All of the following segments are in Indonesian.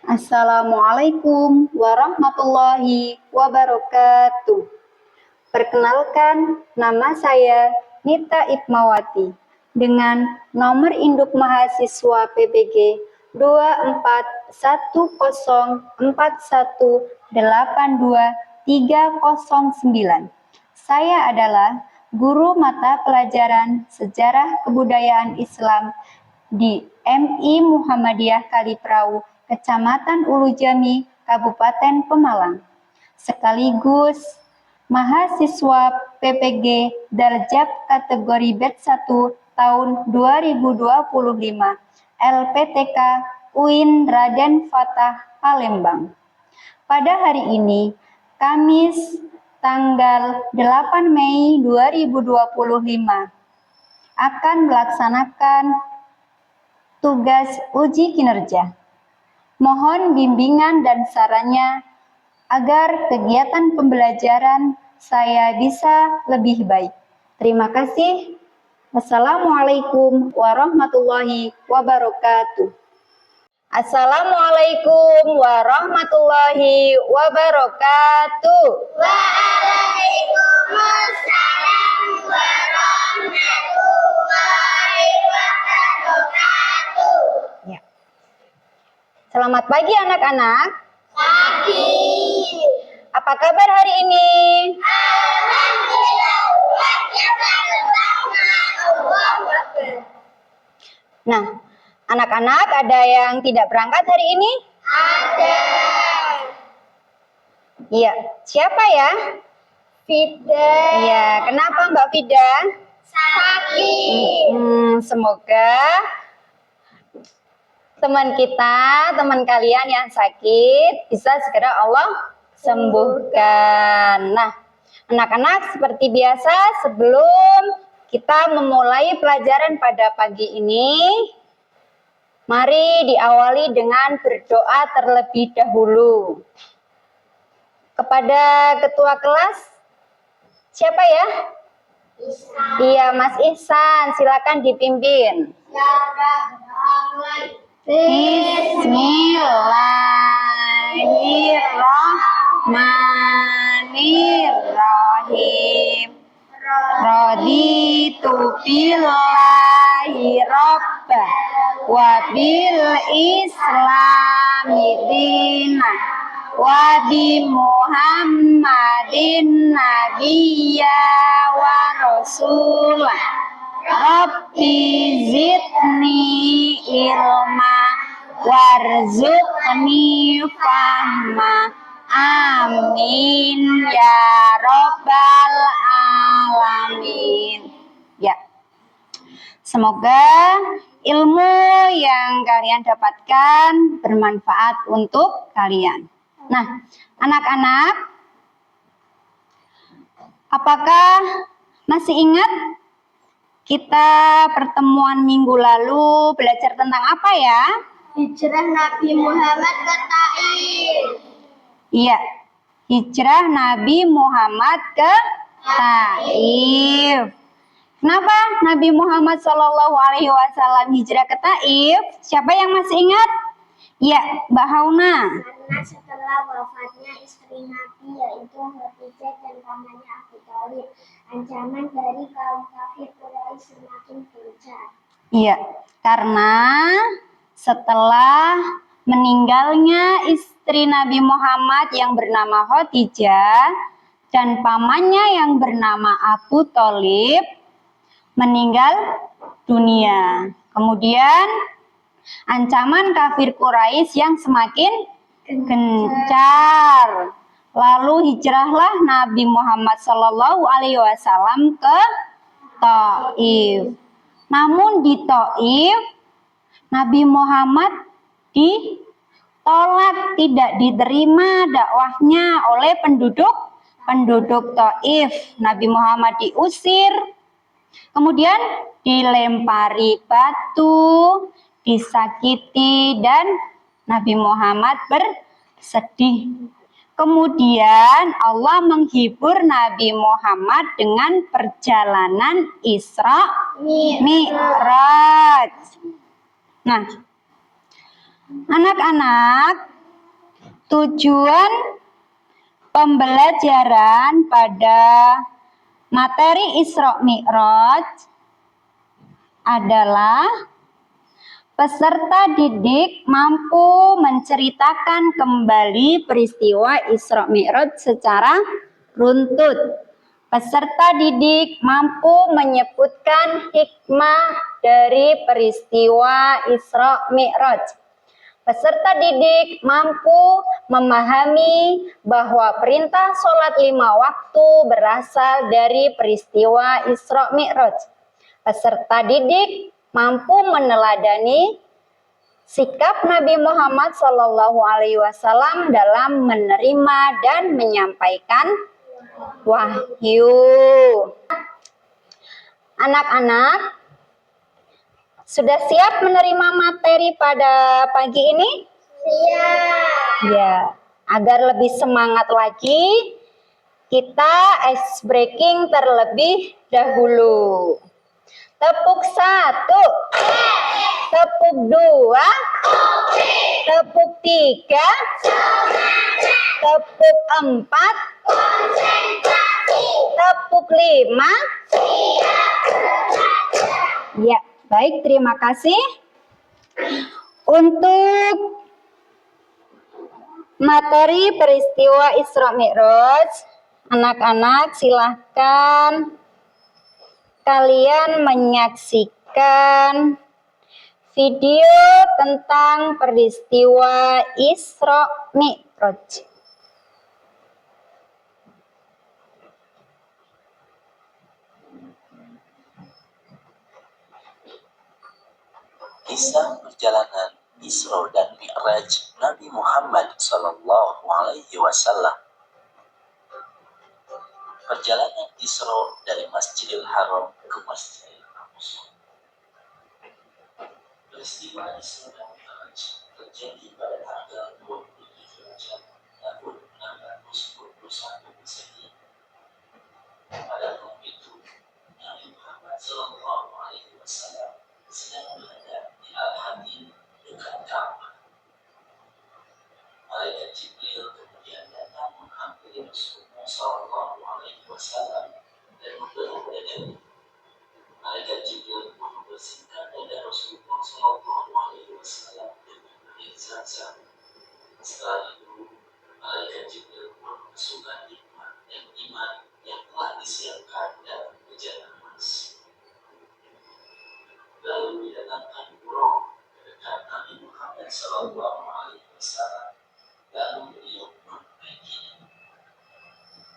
Assalamualaikum warahmatullahi wabarakatuh. Perkenalkan, nama saya Nita Ipmawati dengan nomor induk mahasiswa PBG 241418239. Saya adalah guru mata pelajaran Sejarah Kebudayaan Islam di MI Muhammadiyah Kaliprau, Kecamatan Ulujami, Kabupaten Pemalang. Sekaligus mahasiswa PPG Darjab kategori BED 1 tahun 2025 LPTK UIN Raden Fatah Palembang. Pada hari ini, Kamis tanggal 8 Mei 2025, akan melaksanakan tugas uji kinerja. Mohon bimbingan dan sarannya agar kegiatan pembelajaran saya bisa lebih baik. Terima kasih. Wassalamualaikum warahmatullahi wabarakatuh. Assalamualaikum warahmatullahi wabarakatuh. Waalaikumsalam warahmatullahi wabarakatuh. Ya. Selamat pagi anak-anak. Pagi. Apa kabar hari ini? Alhamdulillah. Nah, anak-anak ada yang tidak berangkat hari ini? Ada. Iya, siapa ya? Fida. Iya, kenapa Mbak Fida? Sakit. Semoga teman kita, teman kalian yang sakit bisa segera Allah sembuhkan. Nah, anak-anak seperti biasa sebelum kita memulai pelajaran pada pagi ini, mari diawali dengan berdoa terlebih dahulu. Kepada ketua kelas, siapa ya? Ihsan. Iya, Mas Ihsan, silakan dipimpin. Bismillahirrahmanirrahim. Raditu billahi robba wa bil islami dina wa bi Muhammadin nabiyya wa rasulah. Rabbi zidni ilma warzuqni fahma. Amin ya robbal alamin. Ya, semoga ilmu yang kalian dapatkan bermanfaat untuk kalian. Nah, anak-anak, apakah masih ingat kita pertemuan minggu lalu belajar tentang apa ya? Hijrah Nabi Muhammad ke Taif. Iya, hijrah Nabi Muhammad ke Taif. Kenapa Nabi Muhammad SAW hijrah ke Taif? Siapa yang masih ingat? Ya, Mbak Hauna. Karena setelah wafatnya istri Nabi yaitu Khadijah dan pamannya Abu Thalib, ancaman dari kaum kafir Quraisy semakin gencar. Iya, karena setelah meninggalnya istri Nabi Muhammad yang bernama Khadijah dan pamannya yang bernama Abu Thalib meninggal dunia. Kemudian ancaman kafir Quraisy yang semakin gencar. Lalu hijrahlah Nabi Muhammad SAW ke Taif. Namun di Taif Nabi Muhammad ditolak, tidak diterima dakwahnya oleh penduduk Taif. Nabi Muhammad diusir, kemudian dilempari batu, disakiti, dan Nabi Muhammad bersedih. Kemudian Allah menghibur Nabi Muhammad dengan perjalanan Isra Mi'raj. Nah, anak-anak, Tujuan pembelajaran pada materi Isra Mi'raj adalah peserta didik mampu menceritakan kembali peristiwa Isra Mi'raj secara runtut. Peserta didik mampu menyebutkan hikmah dari peristiwa Isra Mi'raj. Peserta didik mampu memahami bahwa perintah sholat 5 waktu berasal dari peristiwa Isra Mi'raj. Peserta didik mampu meneladani sikap Nabi Muhammad SAW dalam menerima dan menyampaikan wahyu. Anak-anak, sudah siap menerima materi pada pagi ini? Siap. Ya, agar lebih semangat lagi, kita ice breaking terlebih dahulu. Tepuk 1, tepuk 2, tepuk 3, tepuk 4, tepuk 5. Ya, baik, terima kasih. Untuk materi peristiwa Isra Mi'raj, anak-anak silahkan kalian menyaksikan video tentang peristiwa Isra Mi'raj. Kisah perjalanan Isra dan Mi'raj Nabi Muhammad Sallallahu Alaihi Wasallam. Perjalanan Isra dari Masjidil Haram ke Masjidil Aqsa. Peristiwa Isra dan Mi'raj terjadi pada tanggal 27 Rajab tahun 621 Masehi. Pada tahun itu, Nabi Muhammad Sallallahu Alaihi Wasallam sedang berada di Al-Hadid dekat Ka'bah. Malaikat Jibril kemudian datang menghampiri Rasulullah Sallallahu Alaihi Wasallam dan memberi dada. Malaikat Jibril pun membersihkan dada Rasulullah Sallallahu Alaihi Wasallam dengan air Zam-Zam. Setelah itu, Malaikat Jibril pun memasukkan hikmah dan iman yang telah disiapkan dalam bejana emas. Lalu didatangkan burung ke dekat Nabi Muhammad Sallallahu Alaihi Wasallam. Lalu beliau pun naik.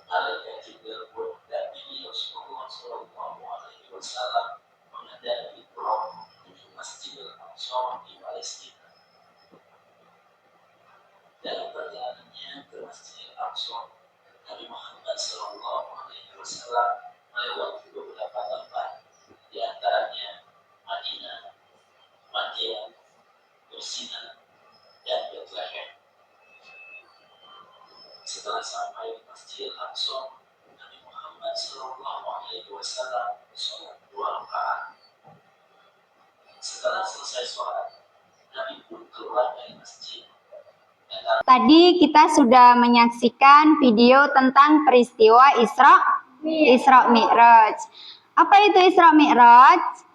Malaikat Jibril pun mendampingi Rasulullah Sallallahu Alaihi Wasallam mengendarai burung menuju Masjidil Aqsa di Palestina. Dalam perjalanannya ke Masjidil Aqsa, Nabi Muhammad Sallallahu Alaihi Wasallam melewati beberapa tempat, di antaranya Madinah, Madian, Bersina, dan Bethlehem. Setelah sampai di Masjidil Aqsa, Nabi Muhammad Sallallahu Alaihi Wasallam sholat 2 rakaat. Setelah selesai sholat, Nabi pun keluar dari masjid. Tadi kita sudah menyaksikan video tentang peristiwa Isra Mi'raj. Apa itu Isra Mi'raj?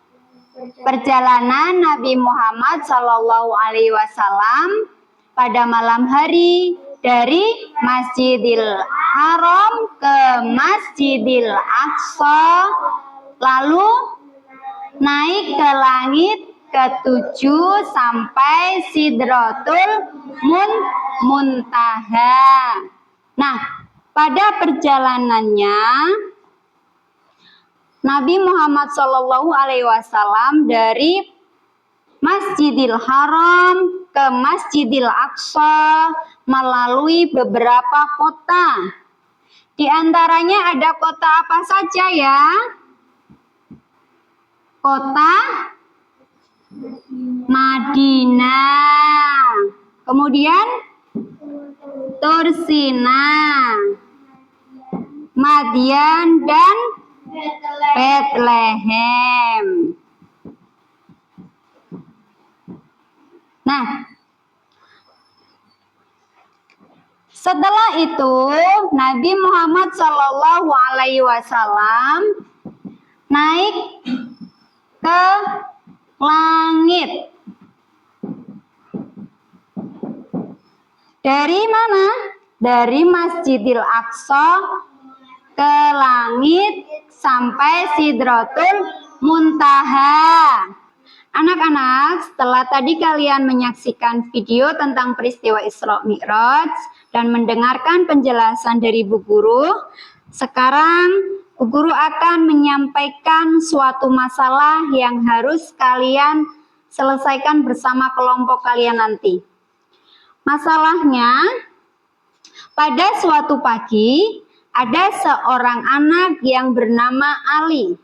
Perjalanan Nabi Muhammad Sallallahu Alaihi Wasallam pada malam hari dari Masjidil Haram ke Masjidil Aqsa, lalu naik ke langit ke-7 sampai Sidratul Muntaha. Nah, pada perjalanannya Nabi Muhammad Shallallahu Alaihi Wasallam dari Masjidil Haram ke Masjidil Aqsa melalui beberapa kota. Di antaranya ada kota apa saja ya? Kota Madinah, kemudian Tursina, Madian, dan Bethlehem. Nah, Setelah itu Nabi Muhammad Shallallahu Alaihi Wasallam naik ke langit. Dari mana? Dari Masjidil Aqsa ke langit sampai Sidratul Muntaha. Anak-anak, setelah tadi kalian menyaksikan video tentang peristiwa Isra Mi'raj dan mendengarkan penjelasan dari Bu Guru, sekarang Bu Guru akan menyampaikan suatu masalah yang harus kalian selesaikan bersama kelompok kalian nanti. Masalahnya, pada suatu pagi ada seorang anak yang bernama Ali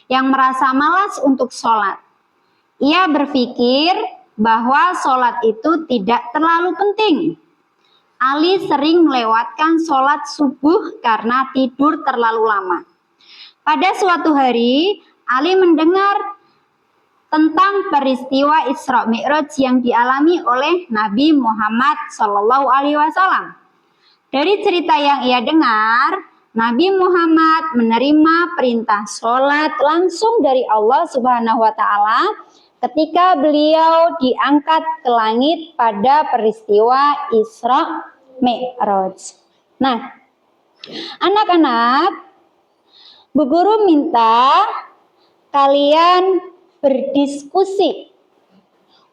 yang merasa malas untuk sholat. Ia berpikir bahwa sholat itu tidak terlalu penting. Ali sering melewatkan sholat subuh karena tidur terlalu lama. Pada suatu hari, Ali mendengar tentang peristiwa Isra Mi'raj yang dialami oleh Nabi Muhammad SAW. Dari cerita yang ia dengar, Nabi Muhammad menerima perintah sholat langsung dari Allah Subhanahu wa Ta'ala ketika beliau diangkat ke langit pada peristiwa Isra Mi'raj. Nah, anak-anak, Bu Guru minta kalian berdiskusi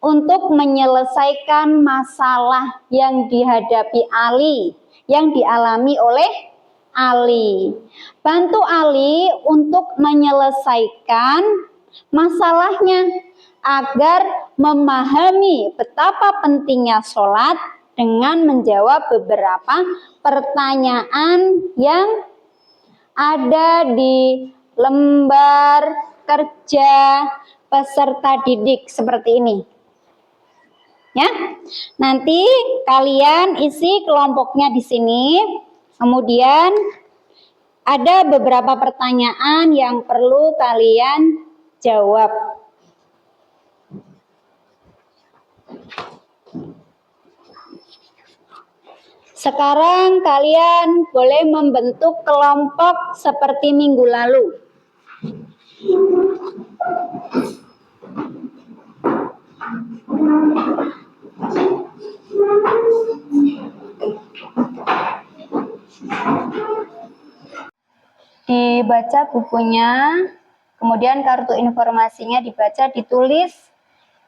untuk menyelesaikan masalah yang dihadapi Ali, yang dialami oleh Ali. Bantu Ali untuk menyelesaikan masalahnya agar memahami betapa pentingnya sholat dengan menjawab beberapa pertanyaan yang ada di lembar kerja peserta didik seperti ini. Ya, nanti kalian isi kelompoknya di sini. Kemudian ada beberapa pertanyaan yang perlu kalian jawab. Sekarang kalian boleh membentuk kelompok seperti minggu lalu. Dibaca bukunya, kemudian kartu informasinya dibaca, ditulis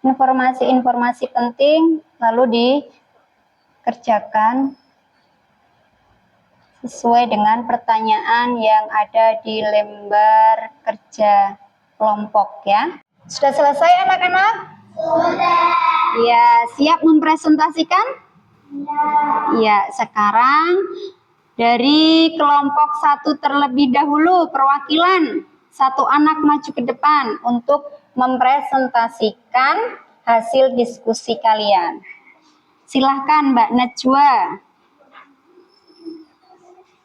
informasi-informasi penting, lalu dikerjakan sesuai dengan pertanyaan yang ada di lembar kerja kelompok ya. Sudah selesai anak-anak? Sudah. Ya, siap mempresentasikan? Ya, sekarang dari kelompok 1 terlebih dahulu perwakilan satu anak maju ke depan untuk mempresentasikan hasil diskusi kalian. Silahkan Mbak Najwa.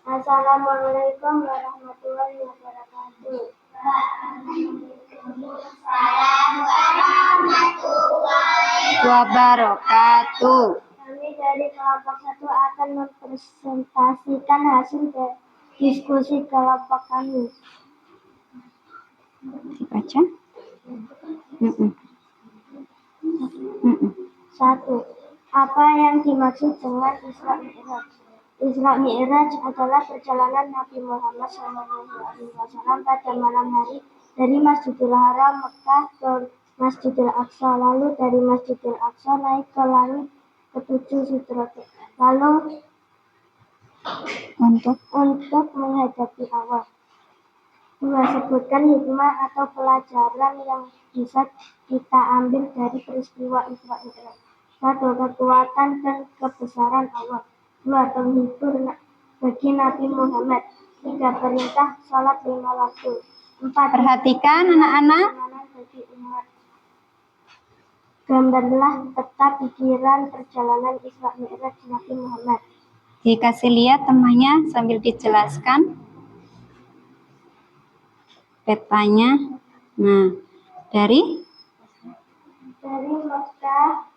Assalamualaikum warahmatullahi wabarakatuh. Waalaikumsalam warahmatullahi Wabarakatuh. Kami dari kelompok 1 akan mempresentasikan hasil diskusi kelompok kami. Dibaca. 1. Apa yang dimaksud dengan Isra Mi'raj? Isra Mi'raj adalah perjalanan Nabi Muhammad SAW pada malam hari dari Masjidil Haram Mekah ke Masjidil Aqsa, lalu dari Masjidil Aqsa naik ke langit ketujuh Sidratul, lalu untuk menghadapi Allah. 2. Sebutkan hikmah atau pelajaran yang bisa kita ambil dari peristiwa Isra Mi'raj. 1. Kekuatan dan kebesaran Allah. 2. Penghibur bagi Nabi Muhammad. 3. Perintah sholat 5 waktu. 4. Perhatikan anak-anak. Bagi umat. Gambarlah peta pikiran perjalanan Isra Mi'raj Nabi Muhammad. Dikasih lihat temannya sambil dijelaskan petanya. Nah, dari Mekah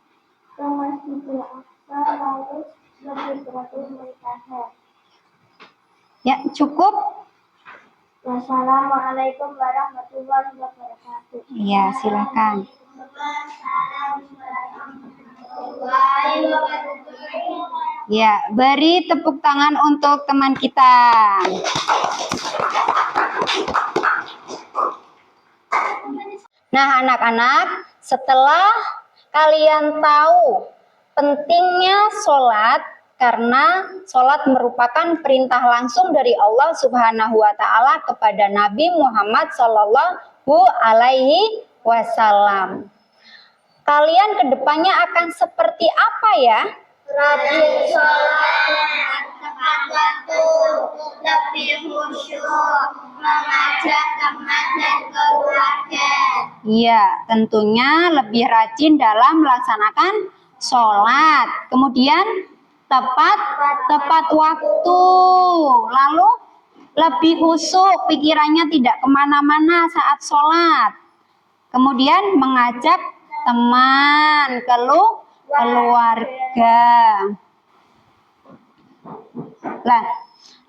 ke Masjidil Aqsa, lalu Wasidratul Muntaha. Ya, cukup? Wassalamualaikum warahmatullahi wabarakatuh. Ya, silakan. Ya, beri tepuk tangan untuk teman kita. Nah, anak-anak, setelah kalian tahu pentingnya sholat, karena sholat merupakan perintah langsung dari Allah Subhanahu wa Ta'ala kepada Nabi Muhammad Sallallahu Alaihi Wasallam. Kalian kedepannya akan seperti apa ya? Rajin sholat tepat waktu, lebih khusyuk, mengajak teman dan keluarga. Iya, tentunya lebih rajin dalam melaksanakan sholat. Kemudian tepat waktu. Lalu lebih khusyuk, pikirannya tidak kemana-mana saat sholat. Kemudian mengajak teman, keluarga. Nah,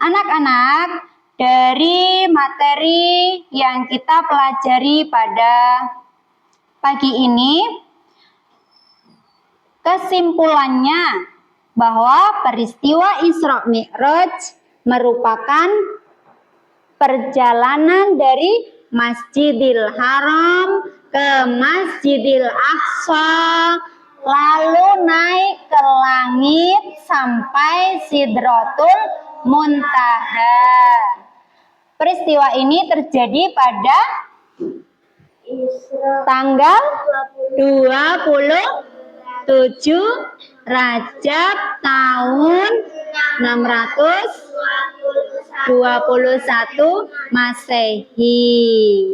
anak-anak, dari materi yang kita pelajari pada pagi ini, kesimpulannya bahwa peristiwa Isra Mi'raj merupakan perjalanan dari Masjidil Haram ke Masjidil Aqsa, lalu naik ke langit sampai Sidratul Muntaha. Peristiwa ini terjadi pada tanggal 27 Rajab tahun 621 Masehi.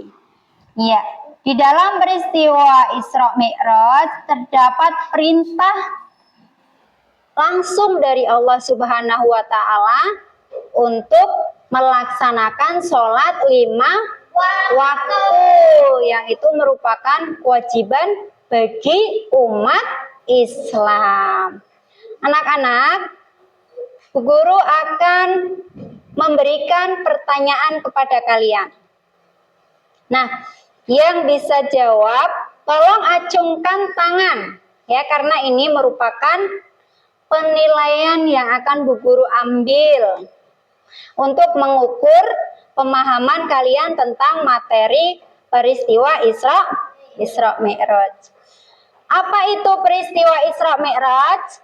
Ya, di dalam peristiwa Isra Mi'raj terdapat perintah langsung dari Allah Subhanahu wa Ta'ala untuk melaksanakan sholat 5 waktu, yang itu merupakan kewajiban bagi umat Islam. Anak-anak, Bu Guru akan memberikan pertanyaan kepada kalian. Nah, yang bisa jawab, tolong acungkan tangan, ya, karena ini merupakan penilaian yang akan Bu Guru ambil untuk mengukur pemahaman kalian tentang materi peristiwa Isra Mi'raj. Apa itu peristiwa Isra Mi'raj?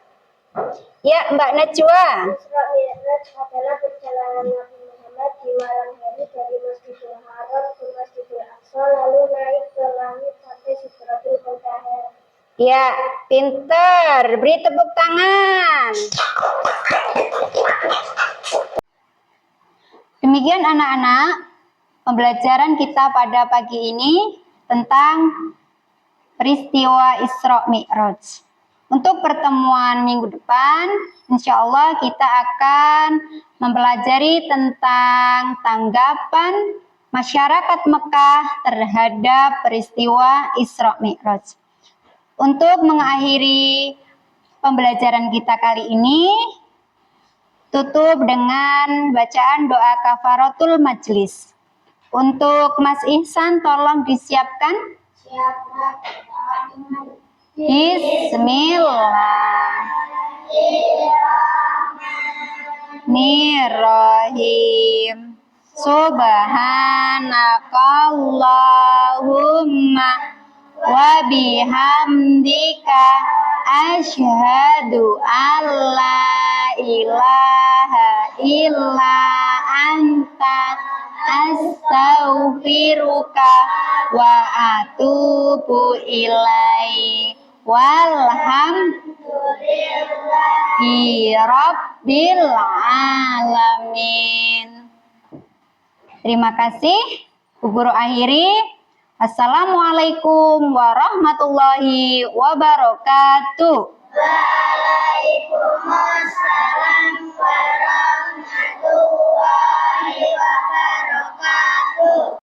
Ya, Mbak Najwa. Isra Mi'raj adalah perjalanan Nabi Muhammad di malam hari dari Masjidil Haram ke Masjidil Aqsa, lalu naik ke langit sampai Sidratul Muntaha. Ya, pinter. Beri tepuk tangan. Demikian anak-anak, pembelajaran kita pada pagi ini tentang peristiwa Isra Mi'raj. Untuk pertemuan minggu depan, insya Allah kita akan mempelajari tentang tanggapan masyarakat Mekah terhadap peristiwa Isra Mi'raj. Untuk mengakhiri pembelajaran kita kali ini, tutup dengan bacaan doa kafaratul majlis. Untuk Mas Ihsan tolong disiapkan. Bismillahirrahmanirrahim. Subhanakallahumma wa bihamdika asyhadu an la ilaha illa anta astaghfiruka wa atubu ilaik. Walhamdulillahi rabbil alamin. Terima kasih. Bu Guru akhiri. Assalamualaikum warahmatullahi wabarakatuh. Waalaikumsalam warahmatullahi wabarakatuh.